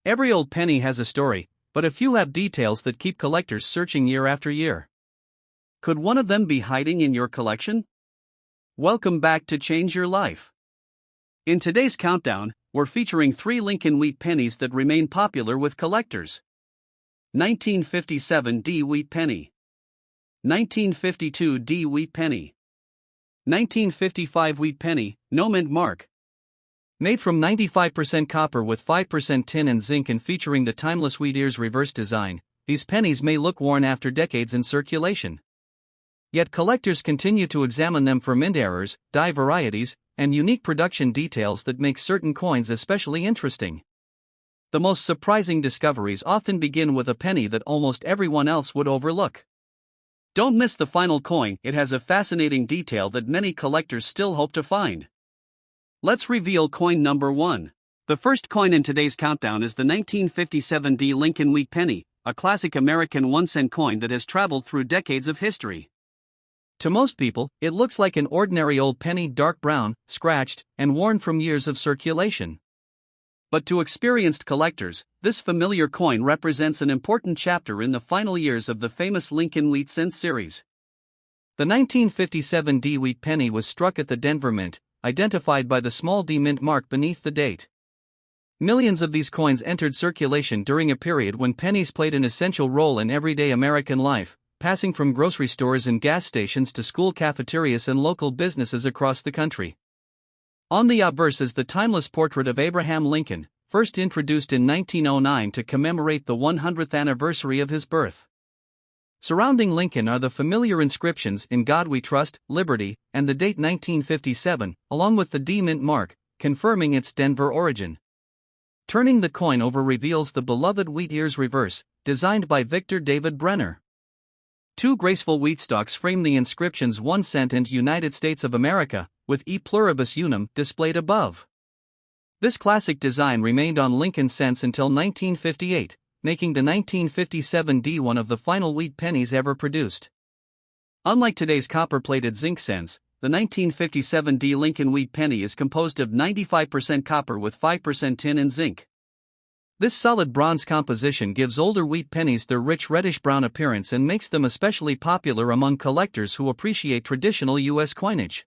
Every old penny has a story, but a few have details that keep collectors searching year after year. Could one of them be hiding in your collection? Welcome back to Change Your Life. In today's countdown, we're featuring 3 Lincoln Wheat Pennies that remain popular with collectors. 1957 D Wheat Penny, 1952 D Wheat Penny, 1955 Wheat Penny, no mint mark. Made from 95% copper with 5% tin and zinc and featuring the timeless wheat ears reverse design, these pennies may look worn after decades in circulation. Yet collectors continue to examine them for mint errors, die varieties, and unique production details that make certain coins especially interesting. The most surprising discoveries often begin with a penny that almost everyone else would overlook. Don't miss the final coin, it has a fascinating detail that many collectors still hope to find. Let's reveal coin number 1. The first coin in today's countdown is the 1957 D Lincoln Wheat Penny, a classic American 1-cent coin that has traveled through decades of history. To most people, it looks like an ordinary old penny, dark brown, scratched, and worn from years of circulation. But to experienced collectors, this familiar coin represents an important chapter in the final years of the famous Lincoln Wheat Cent series. The 1957 D Wheat Penny was struck at the Denver Mint, identified by the small D mint mark beneath the date. Millions of these coins entered circulation during a period when pennies played an essential role in everyday American life, passing from grocery stores and gas stations to school cafeterias and local businesses across the country. On the obverse is the timeless portrait of Abraham Lincoln, first introduced in 1909 to commemorate the 100th anniversary of his birth. Surrounding Lincoln are the familiar inscriptions "In God We Trust," "Liberty," and the date 1957, along with the D mint mark, confirming its Denver origin. Turning the coin over reveals the beloved wheat ears reverse, designed by Victor David Brenner. 2 graceful wheat stalks frame the inscriptions 1 cent and United States of America, with E pluribus unum displayed above. This classic design remained on Lincoln cents until 1958, making the 1957 D one of the final wheat pennies ever produced. Unlike today's copper-plated zinc cents, the 1957 D Lincoln Wheat Penny is composed of 95% copper with 5% tin and zinc. This solid bronze composition gives older wheat pennies their rich reddish-brown appearance and makes them especially popular among collectors who appreciate traditional U.S. coinage.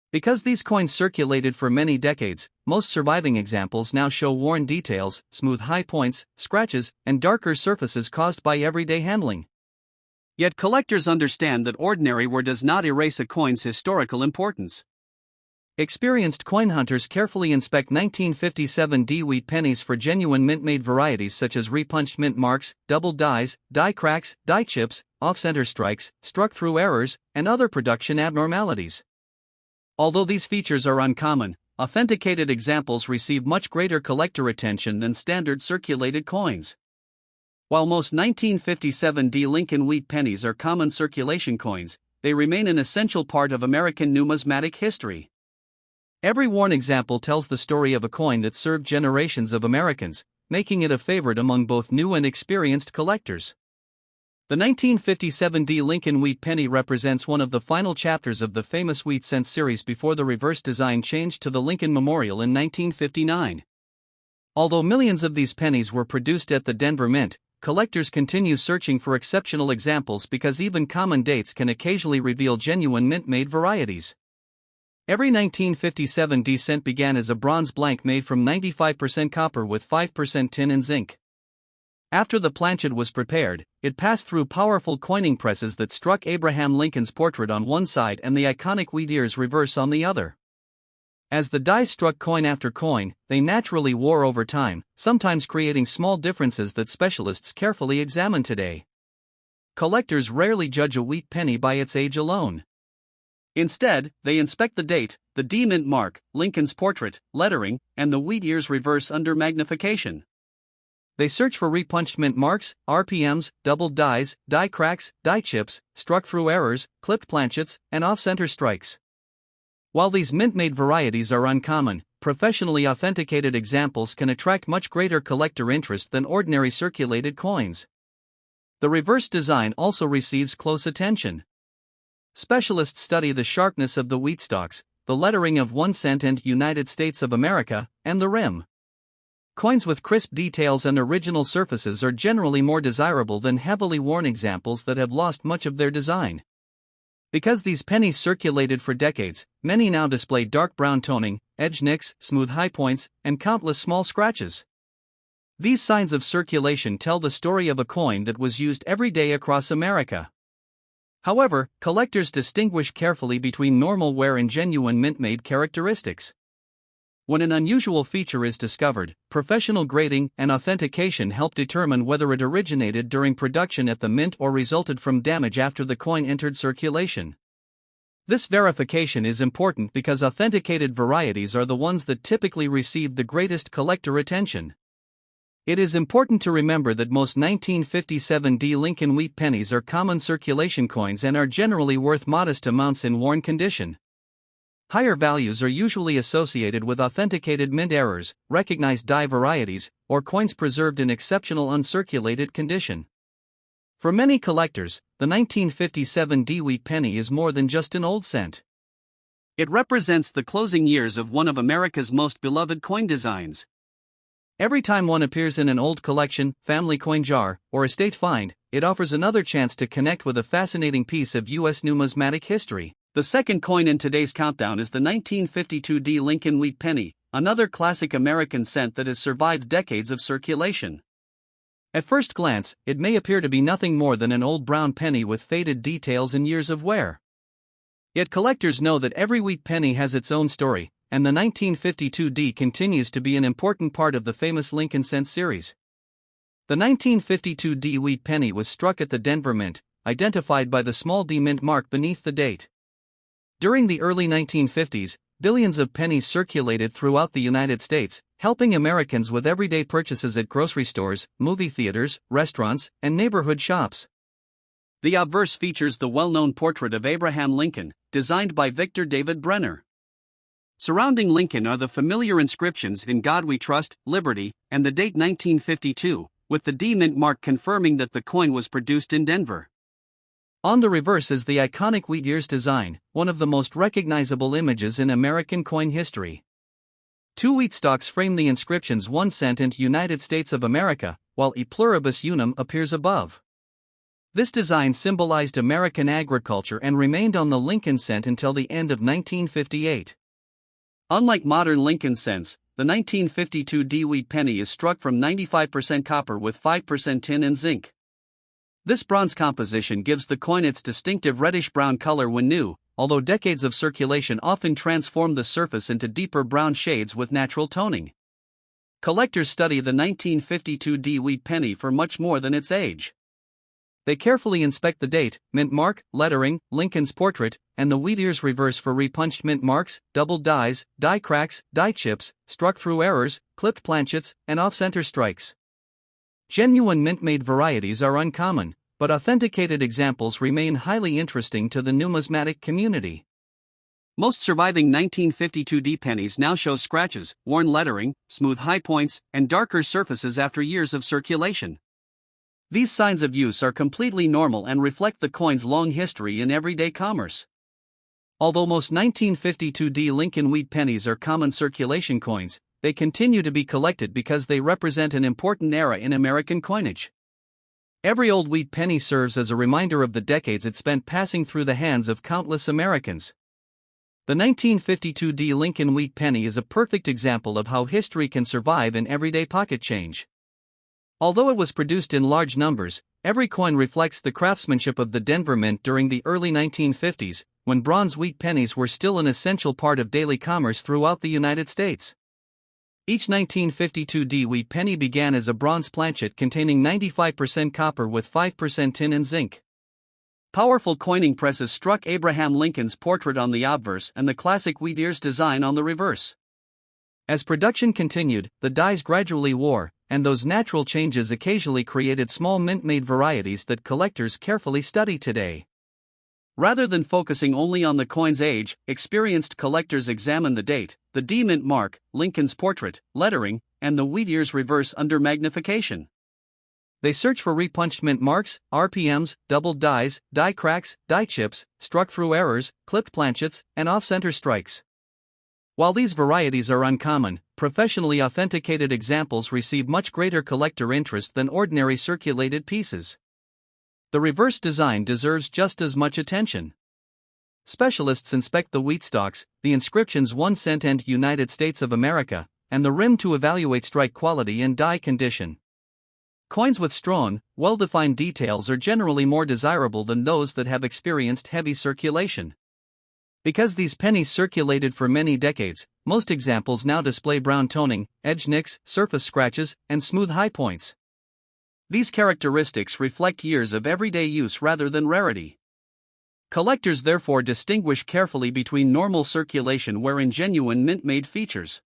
Because these coins circulated for many decades, most surviving examples now show worn details, smooth high points, scratches, and darker surfaces caused by everyday handling. Yet collectors understand that ordinary wear does not erase a coin's historical importance. Experienced coin hunters carefully inspect 1957 D wheat pennies for genuine mint-made varieties such as repunched mint marks, double dies, die cracks, die chips, off-center strikes, struck-through errors, and other production abnormalities. Although these features are uncommon, authenticated examples receive much greater collector attention than standard circulated coins. While most 1957 D Lincoln Wheat Pennies are common circulation coins, they remain an essential part of American numismatic history. Every worn example tells the story of a coin that served generations of Americans, making it a favorite among both new and experienced collectors. The 1957 D Lincoln Wheat Penny represents one of the final chapters of the famous wheat cent series before the reverse design changed to the Lincoln Memorial in 1959. Although millions of these pennies were produced at the Denver Mint, collectors continue searching for exceptional examples because even common dates can occasionally reveal genuine mint-made varieties. Every 1957 D cent began as a bronze blank made from 95% copper with 5% tin and zinc. After the planchet was prepared, it passed through powerful coining presses that struck Abraham Lincoln's portrait on one side and the iconic wheat ears reverse on the other. As the dies struck coin after coin, they naturally wore over time, sometimes creating small differences that specialists carefully examine today. Collectors rarely judge a wheat penny by its age alone. Instead, they inspect the date, the D mint mark, Lincoln's portrait, lettering, and the wheat ears reverse under magnification. They search for repunched mint marks, RPMs, double dies, die cracks, die chips, struck-through errors, clipped planchets, and off-center strikes. While these mint-made varieties are uncommon, professionally authenticated examples can attract much greater collector interest than ordinary circulated coins. The reverse design also receives close attention. Specialists study the sharpness of the wheat stalks, the lettering of 1 cent and United States of America, and the rim. Coins with crisp details and original surfaces are generally more desirable than heavily worn examples that have lost much of their design. Because these pennies circulated for decades, many now display dark brown toning, edge nicks, smooth high points, and countless small scratches. These signs of circulation tell the story of a coin that was used every day across America. However, collectors distinguish carefully between normal wear and genuine mint-made characteristics. When an unusual feature is discovered, professional grading and authentication help determine whether it originated during production at the mint or resulted from damage after the coin entered circulation. This verification is important because authenticated varieties are the ones that typically receive the greatest collector attention. It is important to remember that most 1957 Lincoln Wheat Pennies are common circulation coins and are generally worth modest amounts in worn condition. Higher values are usually associated with authenticated mint errors, recognized die varieties, or coins preserved in exceptional uncirculated condition. For many collectors, the 1957 Wheat Penny is more than just an old cent. It represents the closing years of one of America's most beloved coin designs. Every time one appears in an old collection, family coin jar, or estate find, it offers another chance to connect with a fascinating piece of U.S. numismatic history. The second coin in today's countdown is the 1952 Lincoln Wheat Penny, another classic American cent that has survived decades of circulation. At first glance, it may appear to be nothing more than an old brown penny with faded details and years of wear. Yet collectors know that every wheat penny has its own story, and the 1952 continues to be an important part of the famous Lincoln cent series. The 1952 Wheat Penny was struck at the Denver Mint, identified by the small D mint mark beneath the date. During the early 1950s, billions of pennies circulated throughout the United States, helping Americans with everyday purchases at grocery stores, movie theaters, restaurants, and neighborhood shops. The obverse features the well-known portrait of Abraham Lincoln, designed by Victor David Brenner. Surrounding Lincoln are the familiar inscriptions "In God We Trust," "Liberty," and the date 1952, with the D mint mark confirming that the coin was produced in Denver. On the reverse is the iconic wheat ears design, one of the most recognizable images in American coin history. Two wheat stalks frame the inscriptions 1 cent and United States of America, while E pluribus unum appears above. This design symbolized American agriculture and remained on the Lincoln cent until the end of 1958. Unlike modern Lincoln cents, the 1952 Wheat Penny is struck from 95% copper with 5% tin and zinc. This bronze composition gives the coin its distinctive reddish-brown color when new, although decades of circulation often transform the surface into deeper brown shades with natural toning. Collectors study the 1952 Wheat Penny for much more than its age. They carefully inspect the date, mint mark, lettering, Lincoln's portrait, and the wheat ears reverse for repunched mint marks, doubled dies, die cracks, die chips, struck-through errors, clipped planchets, and off-center strikes. Genuine mint-made varieties are uncommon, but authenticated examples remain highly interesting to the numismatic community. Most surviving 1952 pennies now show scratches, worn lettering, smooth high points, and darker surfaces after years of circulation. These signs of use are completely normal and reflect the coin's long history in everyday commerce. Although most 1952 Lincoln Wheat Pennies are common circulation coins, they continue to be collected because they represent an important era in American coinage. Every old wheat penny serves as a reminder of the decades it spent passing through the hands of countless Americans. The 1952 Lincoln Wheat Penny is a perfect example of how history can survive in everyday pocket change. Although it was produced in large numbers, every coin reflects the craftsmanship of the Denver Mint during the early 1950s, when bronze wheat pennies were still an essential part of daily commerce throughout the United States. Each 1952 wheat penny began as a bronze planchet containing 95% copper with 5% tin and zinc. Powerful coining presses struck Abraham Lincoln's portrait on the obverse and the classic wheat ears design on the reverse. As production continued, the dies gradually wore, and those natural changes occasionally created small mint-made varieties that collectors carefully study today. Rather than focusing only on the coin's age, experienced collectors examine the date, the D mint mark, Lincoln's portrait, lettering, and the wheat ears reverse under magnification. They search for repunched mint marks, RPMs, doubled dies, die cracks, die chips, struck-through errors, clipped planchets, and off-center strikes. While these varieties are uncommon, professionally authenticated examples receive much greater collector interest than ordinary circulated pieces. The reverse design deserves just as much attention. Specialists inspect the wheat stalks, the inscriptions 1 cent and United States of America, and the rim to evaluate strike quality and die condition. Coins with strong, well-defined details are generally more desirable than those that have experienced heavy circulation. Because these pennies circulated for many decades, most examples now display brown toning, edge nicks, surface scratches, and smooth high points. These characteristics reflect years of everyday use rather than rarity. Collectors therefore distinguish carefully between normal circulation wear and genuine mint-made features.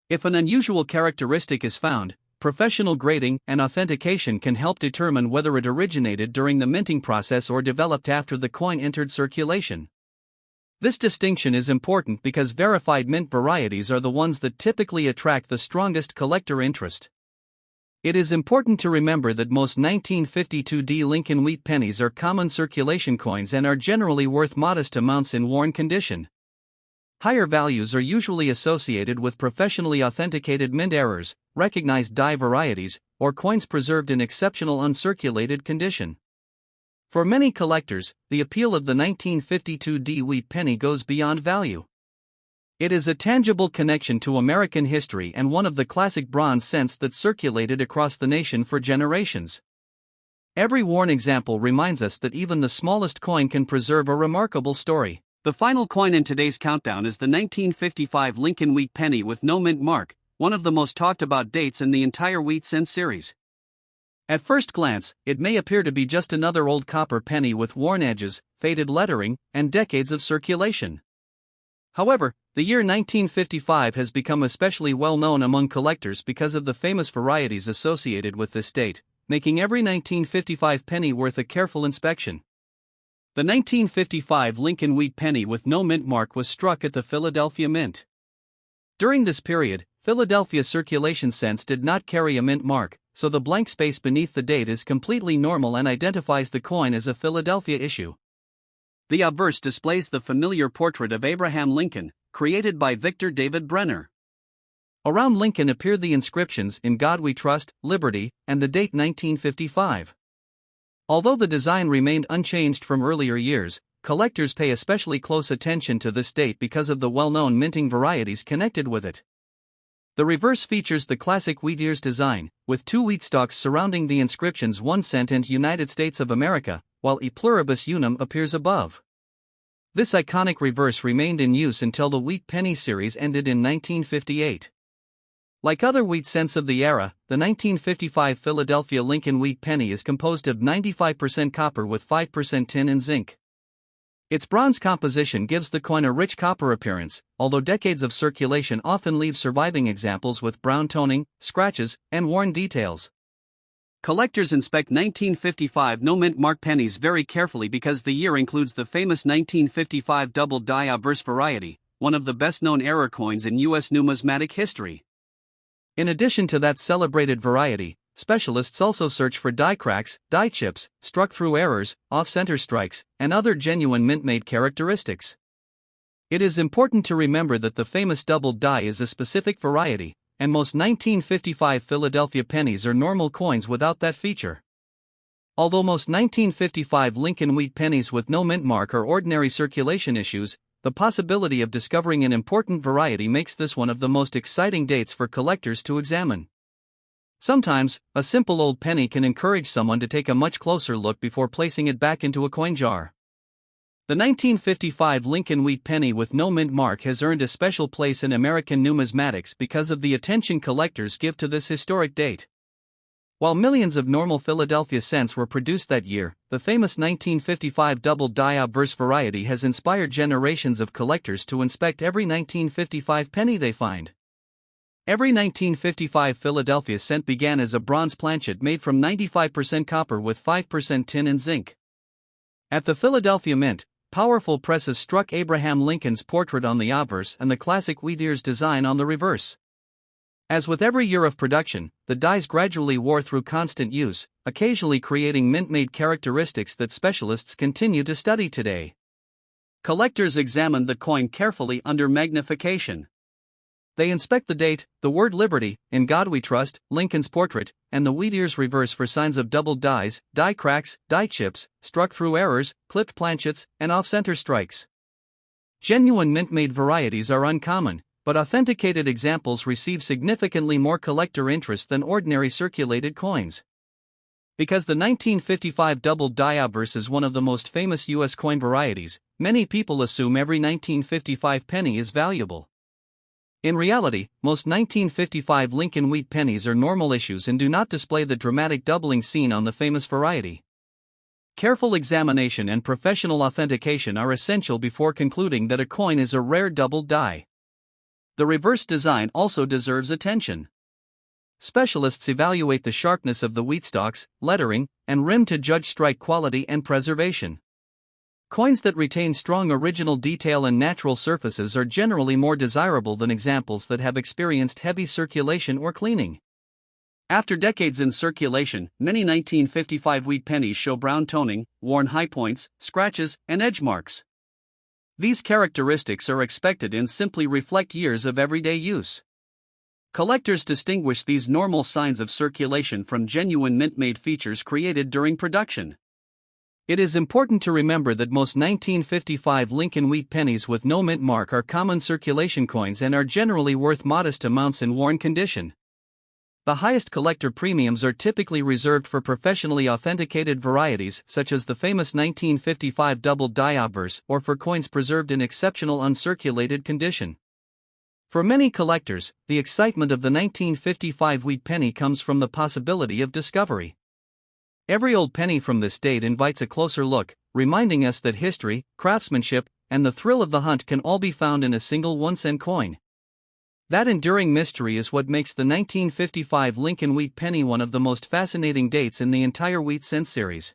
If an unusual characteristic is found, professional grading and authentication can help determine whether it originated during the minting process or developed after the coin entered circulation. This distinction is important because verified mint varieties are the ones that typically attract the strongest collector interest. It is important to remember that most 1952 Lincoln Wheat Pennies are common circulation coins and are generally worth modest amounts in worn condition. Higher values are usually associated with professionally authenticated mint errors, recognized die varieties, or coins preserved in exceptional uncirculated condition. For many collectors, the appeal of the 1952 wheat penny goes beyond value. It is a tangible connection to American history and one of the classic bronze cents that circulated across the nation for generations. Every worn example reminds us that even the smallest coin can preserve a remarkable story. The final coin in today's countdown is the 1955 Lincoln Wheat Penny with no mint mark, one of the most talked about dates in the entire wheat cent series. At first glance, it may appear to be just another old copper penny with worn edges, faded lettering, and decades of circulation. However, the year 1955 has become especially well known among collectors because of the famous varieties associated with this date, making every 1955 penny worth a careful inspection. The 1955 Lincoln Wheat Penny with no mint mark was struck at the Philadelphia Mint. During this period, Philadelphia circulation cents did not carry a mint mark, so the blank space beneath the date is completely normal and identifies the coin as a Philadelphia issue. The obverse displays the familiar portrait of Abraham Lincoln, created by Victor David Brenner. Around Lincoln appear the inscriptions "In God We Trust," "Liberty," and the date 1955. Although the design remained unchanged from earlier years, collectors pay especially close attention to this date because of the well-known minting varieties connected with it. The reverse features the classic wheat ears design, with two wheat stalks surrounding the inscriptions 1 cent and United States of America, while E pluribus unum appears above. This iconic reverse remained in use until the wheat penny series ended in 1958. Like other wheat cents of the era, the 1955 Philadelphia Lincoln Wheat Penny is composed of 95% copper with 5% tin and zinc. Its bronze composition gives the coin a rich copper appearance, although decades of circulation often leave surviving examples with brown toning, scratches, and worn details. Collectors inspect 1955 no-mint mark pennies very carefully because the year includes the famous 1955 double die obverse variety, one of the best-known error coins in U.S. numismatic history. In addition to that celebrated variety, specialists also search for die cracks, die chips, struck-through errors, off-center strikes, and other genuine mint-made characteristics. It is important to remember that the famous double die is a specific variety, and most 1955 Philadelphia pennies are normal coins without that feature. Although most 1955 Lincoln Wheat Pennies with no mint mark are ordinary circulation issues, the possibility of discovering an important variety makes this one of the most exciting dates for collectors to examine. Sometimes, a simple old penny can encourage someone to take a much closer look before placing it back into a coin jar. The 1955 Lincoln Wheat Penny with no mint mark has earned a special place in American numismatics because of the attention collectors give to this historic date. While millions of normal Philadelphia cents were produced that year, the famous 1955 double die obverse variety has inspired generations of collectors to inspect every 1955 penny they find. Every 1955 Philadelphia cent began as a bronze planchet made from 95% copper with 5% tin and zinc. At the Philadelphia Mint, powerful presses struck Abraham Lincoln's portrait on the obverse and the classic wheat ears design on the reverse. As with every year of production, the dies gradually wore through constant use, occasionally creating mint-made characteristics that specialists continue to study today. Collectors examined the coin carefully under magnification. They inspect the date, the word Liberty, In God We Trust, Lincoln's portrait, and the wheat ears reverse for signs of doubled dies, die cracks, die chips, struck through errors, clipped planchets, and off-center strikes. Genuine mint-made varieties are uncommon, but authenticated examples receive significantly more collector interest than ordinary circulated coins. Because the 1955 doubled die obverse is one of the most famous U.S. coin varieties, many people assume every 1955 penny is valuable. In reality, most 1955 Lincoln Wheat Pennies are normal issues and do not display the dramatic doubling seen on the famous variety. Careful examination and professional authentication are essential before concluding that a coin is a rare doubled die. The reverse design also deserves attention. Specialists evaluate the sharpness of the wheat stalks, lettering, and rim to judge strike quality and preservation. Coins that retain strong original detail and natural surfaces are generally more desirable than examples that have experienced heavy circulation or cleaning. After decades in circulation, many 1955 wheat pennies show brown toning, worn high points, scratches, and edge marks. These characteristics are expected and simply reflect years of everyday use. Collectors distinguish these normal signs of circulation from genuine mint-made features created during production. It is important to remember that most 1955 Lincoln Wheat Pennies with no mint mark are common circulation coins and are generally worth modest amounts in worn condition. The highest collector premiums are typically reserved for professionally authenticated varieties such as the famous 1955 double die obverse or for coins preserved in exceptional uncirculated condition. For many collectors, the excitement of the 1955 wheat penny comes from the possibility of discovery. Every old penny from this date invites a closer look, reminding us that history, craftsmanship, and the thrill of the hunt can all be found in a single 1-cent coin. That enduring mystery is what makes the 1955 Lincoln Wheat Penny one of the most fascinating dates in the entire wheat cent series.